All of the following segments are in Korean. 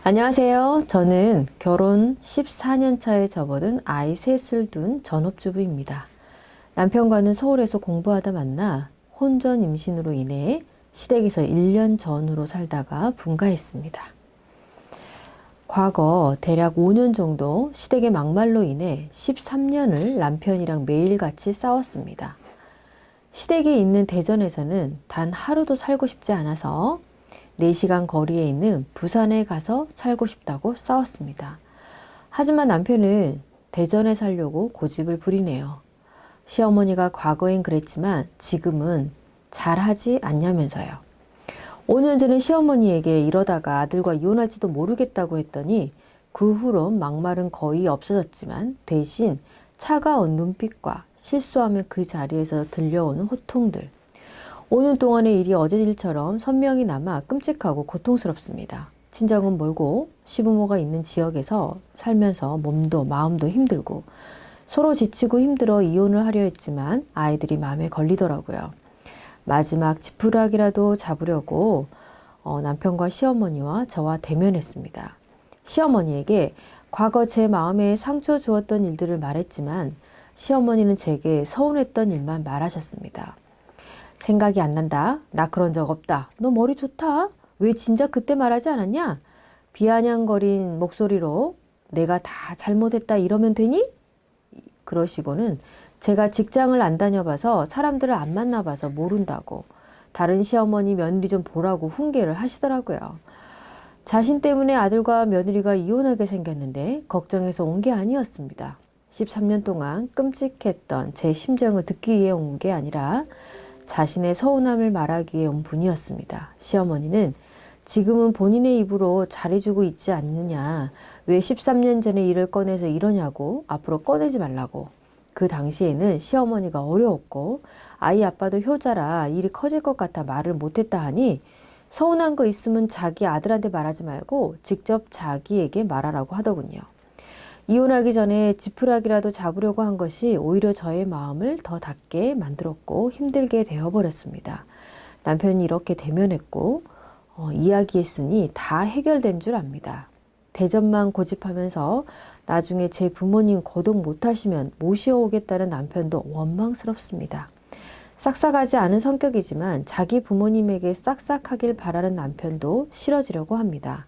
안녕하세요. 저는 결혼 14년 차에 접어든 아이 셋을 둔 전업주부입니다. 남편과는 서울에서 공부하다 만나 혼전 임신으로 인해 시댁에서 1년 전으로 살다가 분가했습니다. 과거 대략 5년 정도 시댁의 막말로 인해 13년을 남편이랑 매일같이 싸웠습니다. 시댁이 있는 대전에서는 단 하루도 살고 싶지 않아서 4시간 거리에 있는 부산에 가서 살고 싶다고 싸웠습니다. 하지만 남편은 대전에 살려고 고집을 부리네요. 시어머니가 과거엔 그랬지만 지금은 잘하지 않냐면서요. 5년 전에 시어머니에게 이러다가 아들과 이혼할지도 모르겠다고 했더니 그 후로 막말은 거의 없어졌지만 대신 차가운 눈빛과 실수하면 그 자리에서 들려오는 호통들. 5년 동안의 일이 어제 일처럼 선명히 남아 끔찍하고 고통스럽습니다. 친정은 멀고 시부모가 있는 지역에서 살면서 몸도 마음도 힘들고 서로 지치고 힘들어 이혼을 하려 했지만 아이들이 마음에 걸리더라고요. 마지막 지푸라기라도 잡으려고 남편과 시어머니와 저와 대면했습니다. 시어머니에게 과거 제 마음에 상처 주었던 일들을 말했지만 시어머니는 제게 서운했던 일만 말하셨습니다. 생각이 안 난다. 나 그런 적 없다. 너 머리 좋다. 왜 진작 그때 말하지 않았냐? 비아냥거린 목소리로 내가 다 잘못했다 이러면 되니? 그러시고는 제가 직장을 안 다녀봐서 사람들을 안 만나봐서 모른다고 다른 시어머니 며느리 좀 보라고 훈계를 하시더라고요. 자신 때문에 아들과 며느리가 이혼하게 생겼는데 걱정해서 온 게 아니었습니다. 13년 동안 끔찍했던 제 심정을 듣기 위해 온 게 아니라 자신의 서운함을 말하기 위해 온 분이었습니다. 시어머니는 지금은 본인의 입으로 잘해주고 있지 않느냐, 왜 13년 전에 일을 꺼내서 이러냐고, 앞으로 꺼내지 말라고. 그 당시에는 시어머니가 어려웠고 아이 아빠도 효자라 일이 커질 것 같아 말을 못했다 하니 서운한 거 있으면 자기 아들한테 말하지 말고 직접 자기에게 말하라고 하더군요. 이혼하기 전에 지푸라기라도 잡으려고 한 것이 오히려 저의 마음을 더 닫게 만들었고 힘들게 되어버렸습니다. 남편이 이렇게 대면했고 이야기했으니 다 해결된 줄 압니다. 대전만 고집하면서 나중에 제 부모님 거동 못하시면 모셔오겠다는 남편도 원망스럽습니다. 싹싹하지 않은 성격이지만 자기 부모님에게 싹싹하길 바라는 남편도 싫어지려고 합니다.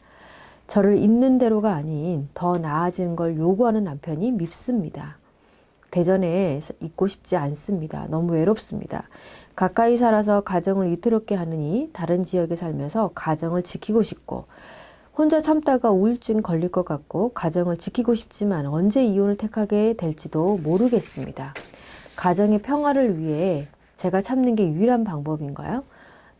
저를 있는 대로가 아닌 더 나아지는 걸 요구하는 남편이 밉습니다. 대전에 있고 싶지 않습니다. 너무 외롭습니다. 가까이 살아서 가정을 위태롭게 하느니 다른 지역에 살면서 가정을 지키고 싶고 혼자 참다가 우울증 걸릴 것 같고 가정을 지키고 싶지만 언제 이혼을 택하게 될지도 모르겠습니다. 가정의 평화를 위해 제가 참는 게 유일한 방법인가요?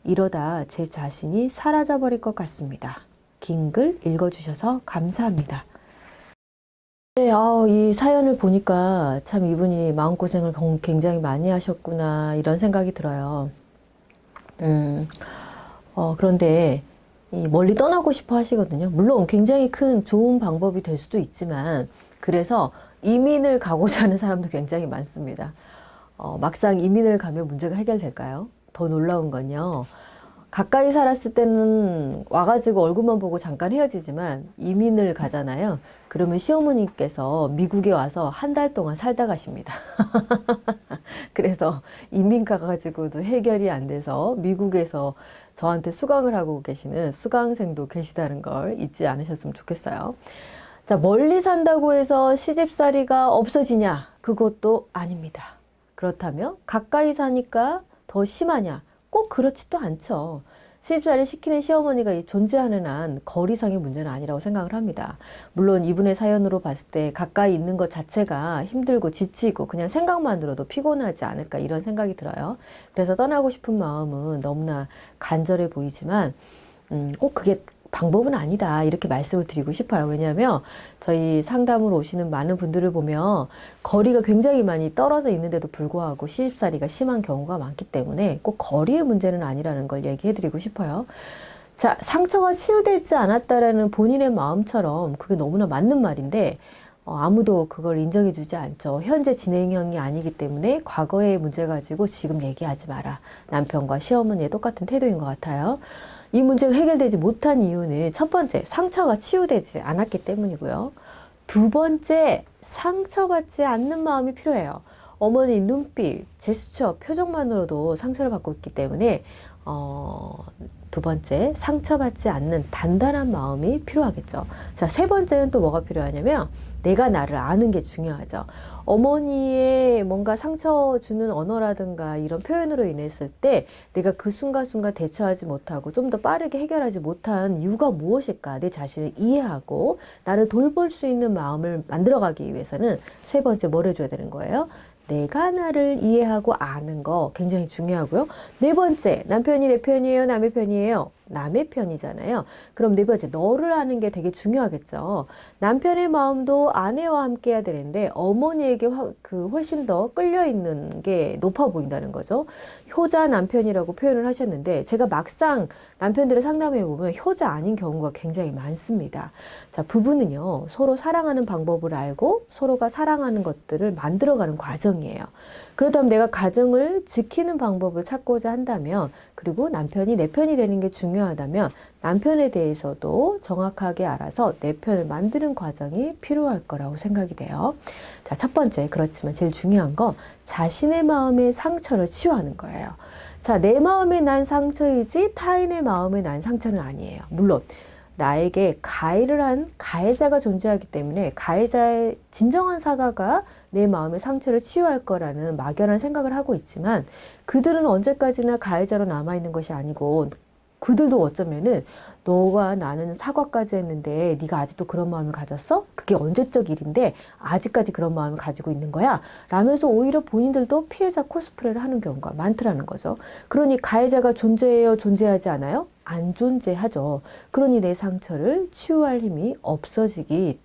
이러다 제 자신이 사라져버릴 것 같습니다. 긴 글 읽어주셔서 감사합니다. 네, 이 사연을 보니까 참 이분이 마음고생을 굉장히 많이 하셨구나 이런 생각이 들어요. 그런데 멀리 떠나고 싶어 하시거든요. 물론 굉장히 큰 좋은 방법이 될 수도 있지만 그래서 이민을 가고자 하는 사람도 굉장히 많습니다. 막상 이민을 가면 문제가 해결될까요? 더 놀라운 건요. 가까이 살았을 때는 와가지고 얼굴만 보고 잠깐 헤어지지만 이민을 가잖아요. 그러면 시어머니께서 미국에 와서 한 달 동안 살다 가십니다. 그래서 이민 가가지고도 해결이 안 돼서 미국에서 저한테 수강을 하고 계시는 수강생도 계시다는 걸 잊지 않으셨으면 좋겠어요. 자, 멀리 산다고 해서 시집살이가 없어지냐? 그것도 아닙니다. 그렇다면 가까이 사니까 더 심하냐? 꼭 그렇지도 않죠. 시집살이 시키는 시어머니가 존재하는 한 거리상의 문제는 아니라고 생각을 합니다. 물론 이분의 사연으로 봤을 때 가까이 있는 것 자체가 힘들고 지치고 그냥 생각만으로도 피곤하지 않을까 이런 생각이 들어요. 그래서 떠나고 싶은 마음은 너무나 간절해 보이지만 꼭 그게 방법은 아니다 이렇게 말씀을 드리고 싶어요. 왜냐하면 저희 상담으로 오시는 많은 분들을 보면 거리가 굉장히 많이 떨어져 있는데도 불구하고 시집살이가 심한 경우가 많기 때문에 꼭 거리의 문제는 아니라는 걸 얘기해 드리고 싶어요. 자, 상처가 치유되지 않았다라는 본인의 마음처럼 그게 너무나 맞는 말인데 아무도 그걸 인정해 주지 않죠. 현재 진행형이 아니기 때문에 과거의 문제 가지고 지금 얘기하지 마라. 남편과 시어머니의 똑같은 태도인 것 같아요. 이 문제가 해결되지 못한 이유는 첫 번째, 상처가 치유되지 않았기 때문이고요. 두 번째, 상처받지 않는 마음이 필요해요. 어머니 눈빛, 제스처, 표정만으로도 상처를 받고 있기 때문에 두 번째, 상처받지 않는 단단한 마음이 필요하겠죠. 자, 세 번째는 또 뭐가 필요하냐면 내가 나를 아는 게 중요하죠. 어머니의 뭔가 상처 주는 언어라든가 이런 표현으로 인했을 때 내가 그 순간순간 대처하지 못하고 좀 더 빠르게 해결하지 못한 이유가 무엇일까? 내 자신을 이해하고 나를 돌볼 수 있는 마음을 만들어가기 위해서는 세 번째 뭘 해줘야 되는 거예요? 내가 나를 이해하고 아는 거 굉장히 중요하고요. 네 번째, 남편이 내 편이에요? 남의 편이에요? 남의 편이잖아요. 그럼 네 번째, 너를 아는 게 되게 중요하겠죠. 남편의 마음도 아내와 함께 해야 되는데 어머니에게 훨씬 더 끌려 있는 게 높아 보인다는 거죠. 효자 남편이라고 표현을 하셨는데 제가 막상 남편들을 상담해 보면 효자 아닌 경우가 굉장히 많습니다. 자, 부부는요, 서로 사랑하는 방법을 알고 서로가 사랑하는 것들을 만들어가는 과정이에요. 그렇다면 내가 가정을 지키는 방법을 찾고자 한다면, 그리고 남편이 내 편이 되는 게 중요하다면 남편에 대해서도 정확하게 알아서 내 편을 만드는 과정이 필요할 거라고 생각이 돼요. 자, 첫 번째, 그렇지만 제일 중요한 건 자신의 마음의 상처를 치유하는 거예요. 자, 내 마음에 난 상처이지 타인의 마음에 난 상처는 아니에요. 물론 나에게 가해를 한 가해자가 존재하기 때문에 가해자의 진정한 사과가 내 마음의 상처를 치유할 거라는 막연한 생각을 하고 있지만 그들은 언제까지나 가해자로 남아있는 것이 아니고 그들도 어쩌면은 너가 나는 사과까지 했는데 네가 아직도 그런 마음을 가졌어? 그게 언제적 일인데 아직까지 그런 마음을 가지고 있는 거야? 라면서 오히려 본인들도 피해자 코스프레를 하는 경우가 많더라는 거죠. 그러니 가해자가 존재해요? 존재하지 않아요? 안 존재하죠. 그러니 내 상처를 치유할 힘이 없어지는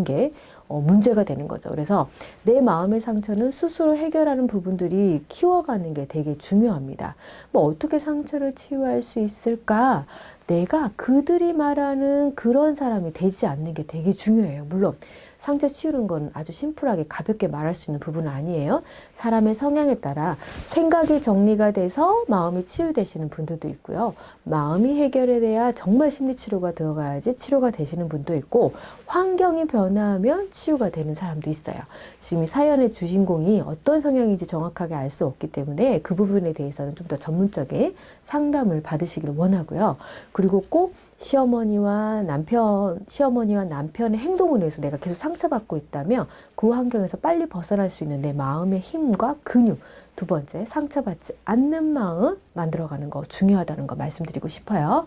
게 문제가 되는 거죠. 그래서 내 마음의 상처는 스스로 해결하는 부분들이 키워가는 게 되게 중요합니다. 뭐 어떻게 상처를 치유할 수 있을까? 내가 그들이 말하는 그런 사람이 되지 않는 게 되게 중요해요. 물론 상처 치유는 건 아주 심플하게 가볍게 말할 수 있는 부분은 아니에요. 사람의 성향에 따라 생각이 정리가 돼서 마음이 치유되시는 분들도 있고요. 마음이 해결이 돼야 정말 심리치료가 들어가야지 치료가 되시는 분도 있고 환경이 변화하면 치유가 되는 사람도 있어요. 지금 이 사연의 주인공이 어떤 성향인지 정확하게 알 수 없기 때문에 그 부분에 대해서는 좀 더 전문적인 상담을 받으시길 원하고요. 그리고 꼭 시어머니와 남편의 행동을 위해서 내가 계속 상처받고 있다면 그 환경에서 빨리 벗어날 수 있는 내 마음의 힘과 근육, 두 번째, 상처받지 않는 마음 만들어가는 거 중요하다는 거 말씀드리고 싶어요.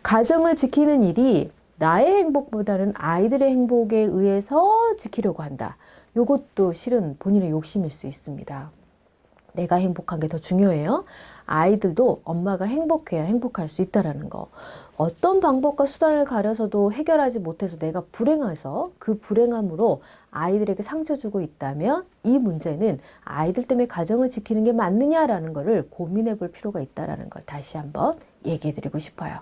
가정을 지키는 일이 나의 행복보다는 아이들의 행복에 의해서 지키려고 한다. 요것도 실은 본인의 욕심일 수 있습니다. 내가 행복한 게 더 중요해요. 아이들도 엄마가 행복해야 행복할 수 있다라는 거. 어떤 방법과 수단을 가려서도 해결하지 못해서 내가 불행해서 그 불행함으로 아이들에게 상처 주고 있다면 이 문제는 아이들 때문에 가정을 지키는 게 맞느냐라는 거를 고민해 볼 필요가 있다라는 걸 다시 한번 얘기해 드리고 싶어요.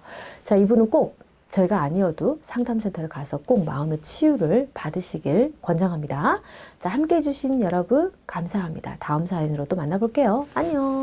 자, 이분은 꼭 저희가 아니어도 상담센터를 가서 꼭 마음의 치유를 받으시길 권장합니다. 자, 함께 해주신 여러분 감사합니다. 다음 사연으로 또 만나볼게요. 안녕.